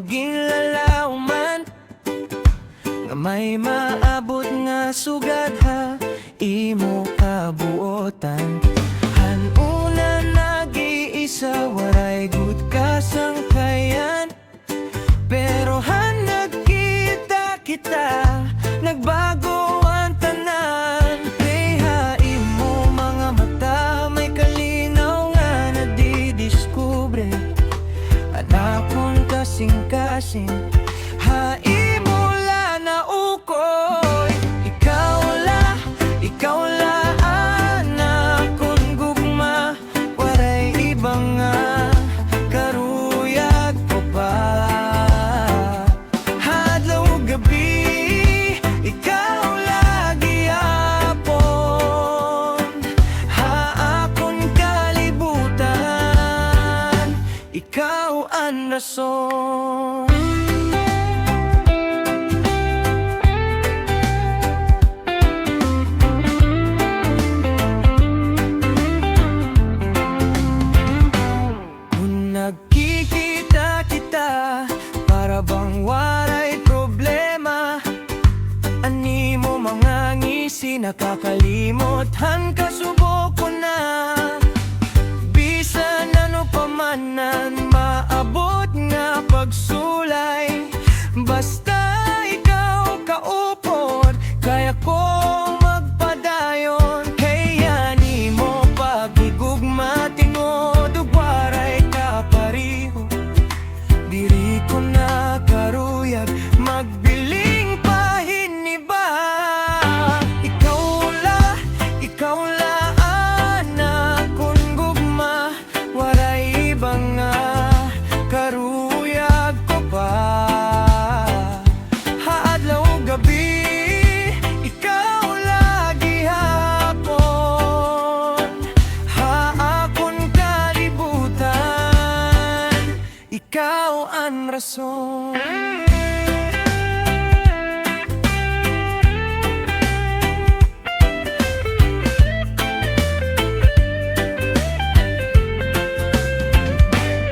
maging lalauman, nga may maabot nga sugad ha imo kabuotan. Hanuna nag-iisa, waray gud kasangkayan, pero han nagkita kita, nagbago ang tanan. Reha imo mga mata, may kalinaw nga nadidiskubre, anakon kasing-kasing haimo la na ukoy. Ikaw la anakon gugma, waray ibang nga karuyag ko pa. Hadlaw gabi, ikaw lagi hapon, haakon kalibutan, ikaw ang rason. Nagkikita kita, para bang waray problema. Animo mga ngisi, nakakalimot han kasubok ko na. Bisan ano pamanan, maabot nga pagsulay. Basta ikaw kaupod, kaya kong magpadayon. Kaya nimo pagigugma, tinod ug waray kapariho. Diri ko na karuyag, magbiling pahiniba. Ikaw la anakon gugma, waray ibang nga karuyag ko pa. Haadlaw gabi, ikaw lagi hapon, haakon kalibutan, ikaw ang rason.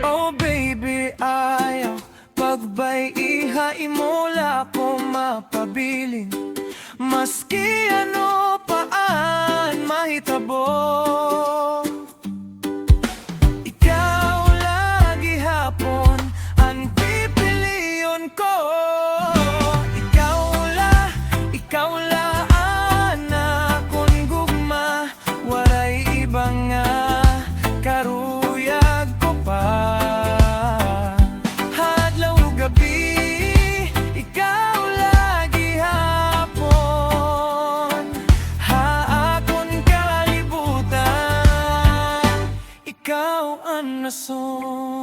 Oh baby, ayaw pagbay ihaimola ko mapabilin, maski ano paan mahitabo. Ikaw lagi hapon ang pipiliyon ko. Ikaw la anakon gugma, waray ibang nga karuyag ko pa. Hadlaw gabi, ikaw lagi hapon, haakon kalibutan, ikaw ang rason.